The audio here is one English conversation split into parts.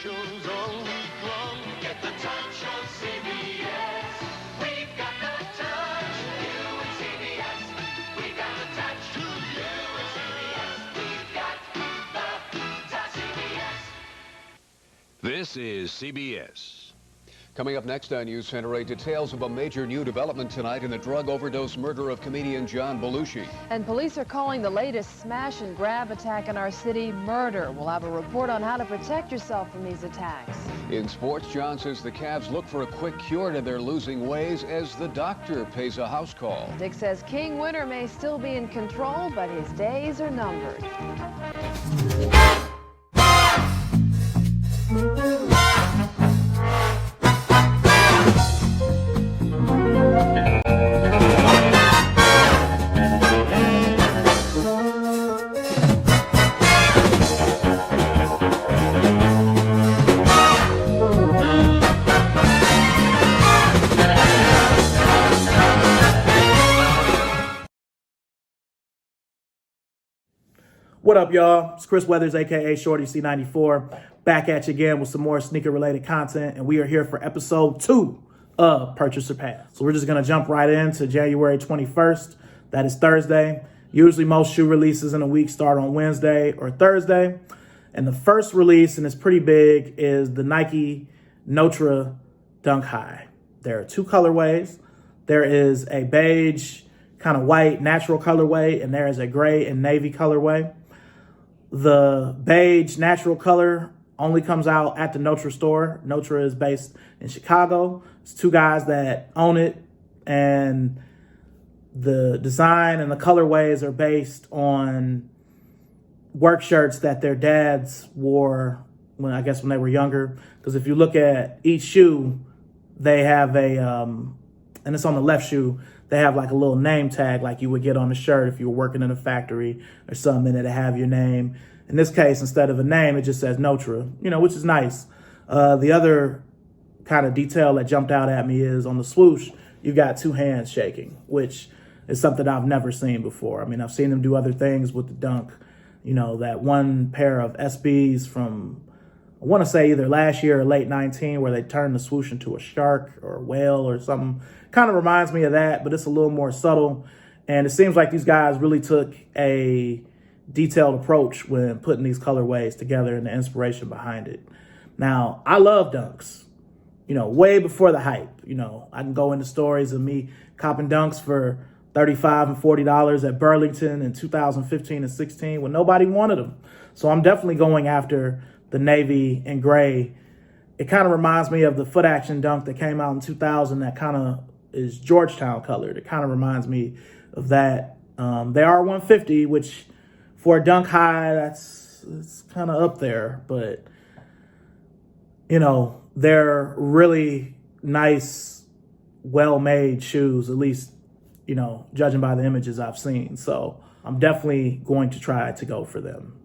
shows all week long. Get the touch on CBS. We've got the touch. You and CBS. We've got the touch. You and CBS. We've got the touch. CBS. This is CBS. Coming up next on News Center 8, details of a major new development tonight in the drug overdose murder of comedian John Belushi. And police are calling the latest smash and grab attack in our city murder. We'll have a report on how to protect yourself from these attacks. In sports, John says the Cavs look for a quick cure to their losing ways as the doctor pays a house call. Dick says King Winter may still be in control, but his days are numbered. What up, y'all? It's Chris Weathers, aka Shorty C94, back at you again with some more sneaker-related content, and we are here for episode 2 of Purchase or Pass. So we're just gonna jump right into January 21st. That is Thursday. Usually most shoe releases in a week start on Wednesday or Thursday. And the first release, and it's pretty big, is the Nike Notre Dunk High. There are 2 colorways. There is a beige, kind of white, natural colorway, and there is a gray and navy colorway. The beige natural color only comes out at the Notre store. Notre is based in Chicago. It's 2 guys that own it, and the design and the colorways are based on work shirts that their dads wore when they were younger. Because if you look at each shoe, they have a, and it's on the left shoe, they have like a little name tag like you would get on a shirt if you were working in a factory or something, and it have your name. In this case, instead of a name, it just says Notre, which is nice. The other kind of detail that jumped out at me is on the swoosh, you got 2 hands shaking, which is something I've never seen before. I mean, I've seen them do other things with the Dunk. That one pair of SBs from, I want to say either last year or late 19, where they turned the swoosh into a shark or a whale or something. Kind of reminds me of that, but it's a little more subtle. And it seems like these guys really took a detailed approach when putting these colorways together and the inspiration behind it. Now, I love Dunks, way before the hype. I can go into stories of me copping Dunks for $35 and $40 at Burlington in 2015 and 16 when nobody wanted them. So I'm definitely going after the navy and gray. It kind of reminds me of the Foot Action Dunk that came out in 2000 that kind of is Georgetown colored. It kind of reminds me of that. They are 150, which for a Dunk High, it's kind of up there. But, they're really nice, well-made shoes, at least, judging by the images I've seen. So I'm definitely going to try to go for them.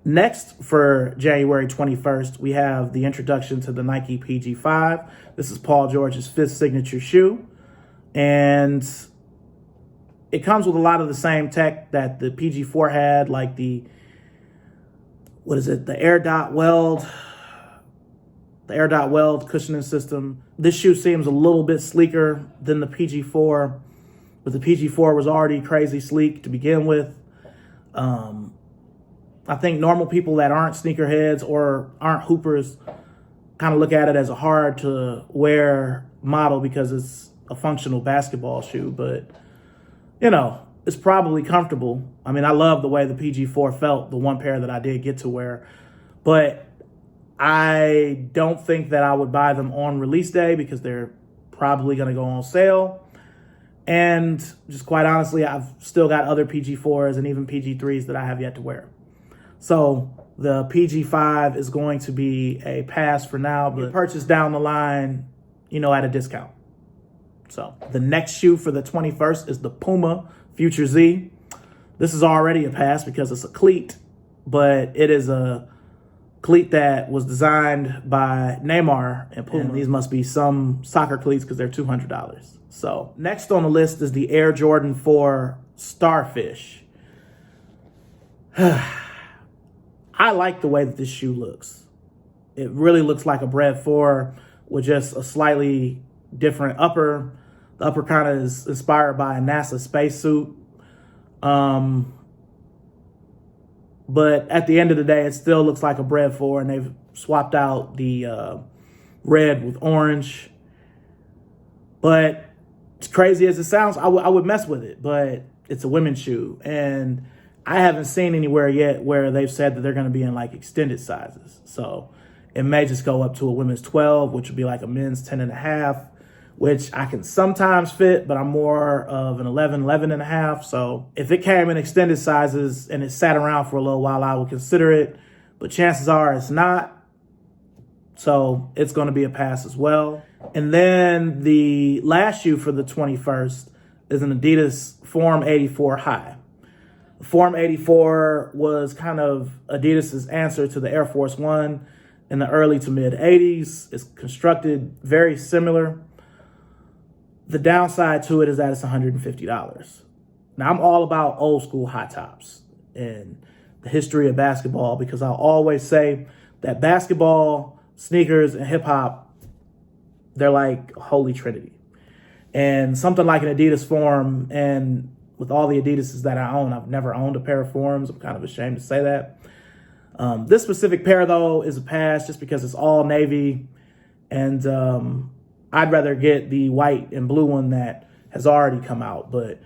Next, for January 21st, we have the introduction to the Nike PG5. This is Paul George's 5th signature shoe. And it comes with a lot of the same tech that the PG4 had, like the Air Dot Weld cushioning system. This shoe seems a little bit sleeker than the PG4, but the PG4 was already crazy sleek to begin with. I think normal people that aren't sneakerheads or aren't hoopers kind of look at it as a hard to wear model because it's a functional basketball shoe, but it's probably comfortable. I mean, I love the way the PG4 felt, the one pair that I did get to wear, but I don't think that I would buy them on release day because they're probably going to go on sale. And just quite honestly, I've still got other PG4s and even PG3s that I have yet to wear. So the PG5 is going to be a pass for now, but purchase down the line, at a discount. So the next shoe for the 21st is the Puma Future Z. This is already a pass because it's a cleat, but it is a cleat that was designed by Neymar and Puma. And these must be some soccer cleats because they're $200. So next on the list is the Air Jordan 4 Starfish. I like the way that this shoe looks. It really looks like a Bred 4 with just a slightly different upper. The upper kind of is inspired by a NASA spacesuit. But at the end of the day, it still looks like a Bred 4, and they've swapped out the red with orange. But as crazy as it sounds, I would mess with it, but it's a women's shoe. And I haven't seen anywhere yet where they've said that they're going to be in like extended sizes. So it may just go up to a women's 12, which would be like a men's 10.5, which I can sometimes fit, but I'm more of an 11.5. So if it came in extended sizes and it sat around for a little while, I would consider it. But chances are it's not. So it's going to be a pass as well. And then the last shoe for the 21st is an Adidas Form 84 High. Form 84 was kind of Adidas's answer to the Air Force One in the early to mid 80s. It's constructed very similar. The downside to it is that it's $150. Now, I'm all about old school high tops and the history of basketball, because I'll always say that basketball, sneakers, and hip hop, they're like a holy trinity. And something like an Adidas Form, and with all the Adidases that I own, I've never owned a pair of Forms. I'm kind of ashamed to say that. This specific pair, though, is a pass just because it's all navy. And I'd rather get the white and blue one that has already come out. But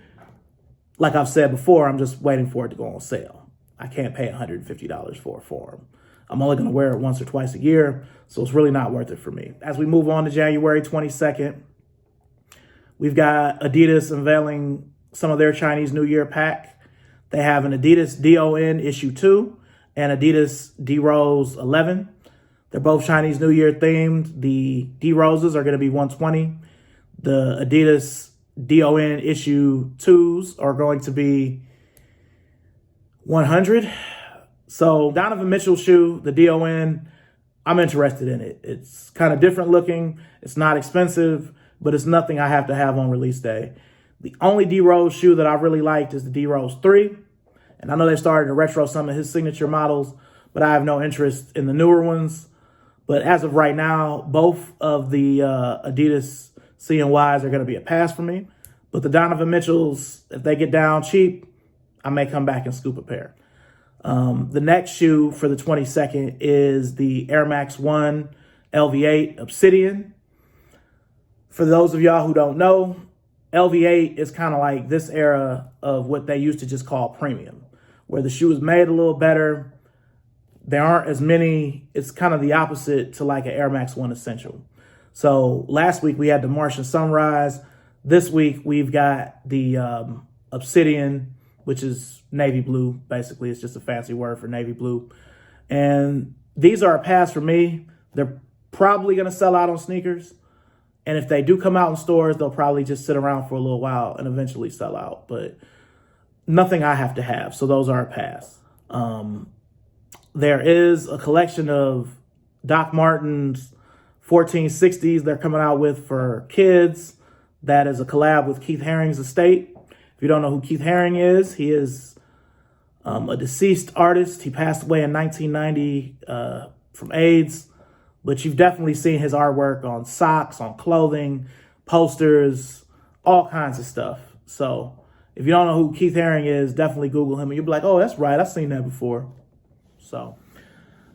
like I've said before, I'm just waiting for it to go on sale. I can't pay $150 for a Form. I'm only going to wear it once or twice a year, so it's really not worth it for me. As we move on to January 22nd, we've got Adidas unveiling some of their Chinese New Year pack. They have an Adidas DON issue 2 and Adidas D-Rose 11. They're both Chinese New Year themed. The D-Roses are going to be $120. The Adidas DON issue 2s are going to be $100. So Donovan Mitchell shoe, the DON, I'm interested in it. It's kind of different looking. It's not expensive, but it's nothing I have to have on release day. The only D-Rose shoe that I really liked is the D-Rose 3. And I know they started to retro some of his signature models, but I have no interest in the newer ones. But as of right now, both of the Adidas CNYs are going to be a pass for me. But the Donovan Mitchells, if they get down cheap, I may come back and scoop a pair. The next shoe for the 22nd is the Air Max 1 LV8 Obsidian. For those of y'all who don't know, LV8 is kind of like this era of what they used to just call premium, where the shoe is made a little better. There aren't as many. It's kind of the opposite to like an Air Max 1 Essential. So last week we had the Martian Sunrise. This week we've got the Obsidian, which is navy blue. Basically, it's just a fancy word for navy blue. And these are a pass for me. They're probably going to sell out on sneakers. And if they do come out in stores, they'll probably just sit around for a little while and eventually sell out. But nothing I have to have. So those are a pass. There is a collection of Doc Martens 1460s they're coming out with for kids. That is a collab with Keith Haring's estate. If you don't know who Keith Haring is, he is a deceased artist. He passed away in 1990 from AIDS. But you've definitely seen his artwork on socks, on clothing, posters, all kinds of stuff. So if you don't know who Keith Haring is, definitely Google him and you'll be like, oh, that's right, I've seen that before. So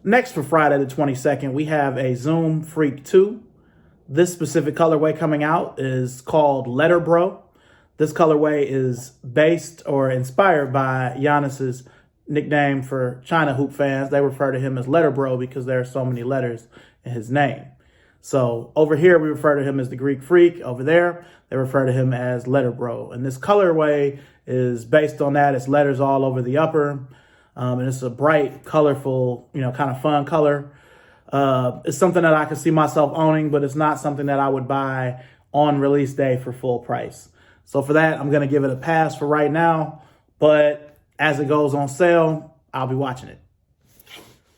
next for Friday the 22nd, we have a Zoom Freak 2. This specific colorway coming out is called Letter Bro. This colorway is based or inspired by Giannis's nickname for China hoop fans. They refer to him as Letter Bro because there are so many letters in his name. So over here, we refer to him as the Greek Freak. Over there, they refer to him as Letter Bro. And this colorway is based on that. It's letters all over the upper. And it's a bright, colorful, kind of fun color. It's something that I could see myself owning, but it's not something that I would buy on release day for full price. So for that, I'm going to give it a pass for right now. But as it goes on sale, I'll be watching it.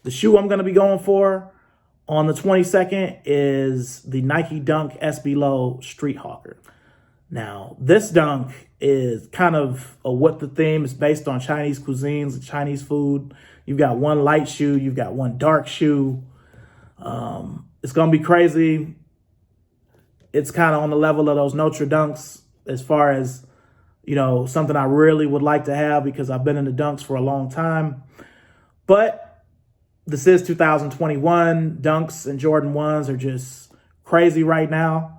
The shoe I'm going to be going for on the 22nd is the Nike Dunk SB Low Street Hawker. Now, this dunk is kind of what the theme is based on Chinese cuisines and Chinese food. You've got one light shoe. You've got one dark shoe. It's going to be crazy. It's kind of on the level of those Notre Dunks as far as, you know, something I really would like to have because I've been in the Dunks for a long time. But this is 2021. Dunks and Jordan 1s are just crazy right now.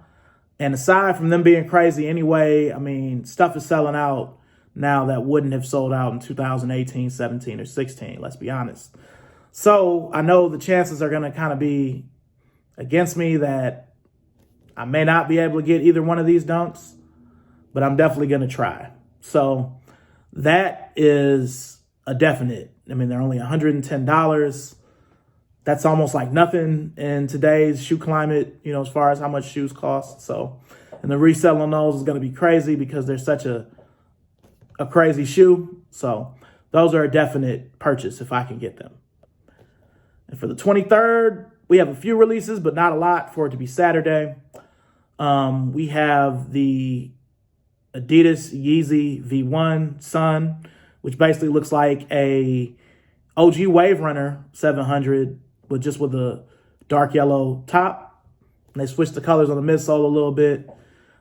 And aside from them being crazy anyway, I mean, stuff is selling out now that wouldn't have sold out in 2018, 17, or 16, let's be honest. So I know the chances are going to kind of be against me that I may not be able to get either one of these Dunks, but I'm definitely going to try. So that is a definite. I mean, they're only $110. That's almost like nothing in today's shoe climate, you know, as far as how much shoes cost. So, and the resale on those is going to be crazy because they're such a crazy shoe. So those are a definite purchase if I can get them. And for the 23rd, we have a few releases, but not a lot for it to be Saturday. We have the Adidas Yeezy V1 Sun, which basically looks like a OG Wave Runner 700 with a dark yellow top. And they switched the colors on the midsole a little bit.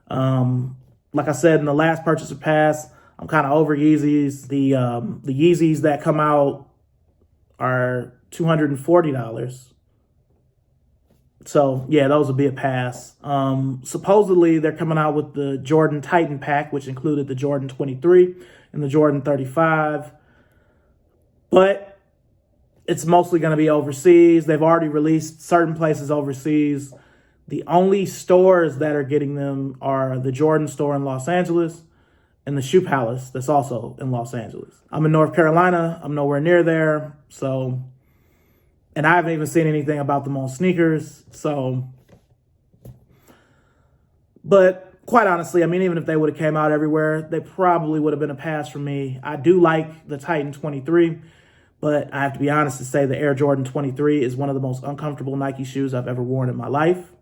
Like I said in the last Purchaser Pass, I'm kind of over Yeezys. The Yeezys that come out are $240. So, yeah, those will be a pass. Supposedly, they're coming out with the Jordan Titan pack, which included the Jordan 23 and the Jordan 35. But it's mostly going to be overseas. They've already released certain places overseas. The only stores that are getting them are the Jordan store in Los Angeles and the Shoe Palace that's also in Los Angeles. I'm in North Carolina. I'm nowhere near there. So... and I haven't even seen anything about them on sneakers. So, but quite honestly, I mean, even if they would have came out everywhere, they probably would have been a pass for me. I do like the Titan 23, but I have to be honest to say the Air Jordan 23 is one of the most uncomfortable Nike shoes I've ever worn in my life.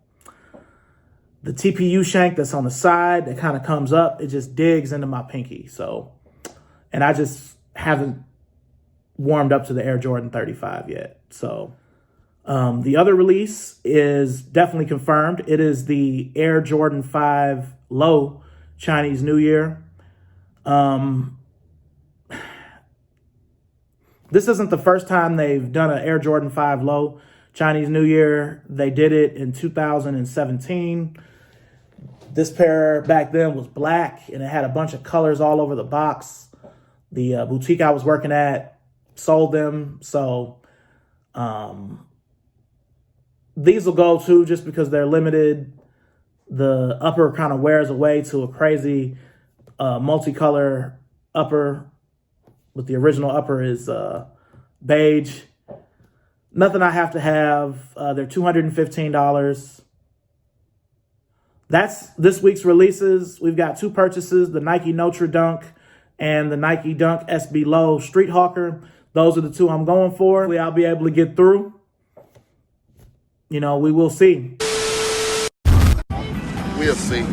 The TPU shank that's on the side that kind of comes up, it just digs into my pinky. So, and I just haven't warmed up to the Air Jordan 35 yet. So the other release is definitely confirmed. It is the Air Jordan 5 Low Chinese New Year. This isn't the first time they've done an Air Jordan 5 Low Chinese New Year. They did it in 2017. This pair back then was black, and it had a bunch of colors all over the box. The boutique I was working at sold them, so these will go too just because they're limited. The upper kind of wears away to a crazy multicolor upper, but the original upper is beige. Nothing I have to have. They're $215. That's this week's releases. We've got two purchases, the Nike Notre Dunk and the Nike Dunk SB Low Street Hawker. Those are the two I'm going for. Hopefully I'll be able to get through. You know, we will see. We'll see.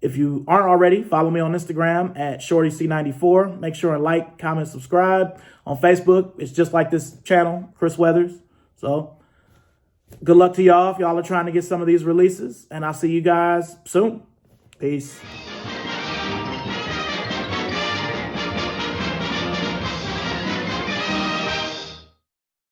If you aren't already, follow me on Instagram at ShortyC94. Make sure and like, comment, subscribe. On Facebook, it's just like this channel, Chris Weathers. So, good luck to y'all if y'all are trying to get some of these releases. And I'll see you guys soon. Peace.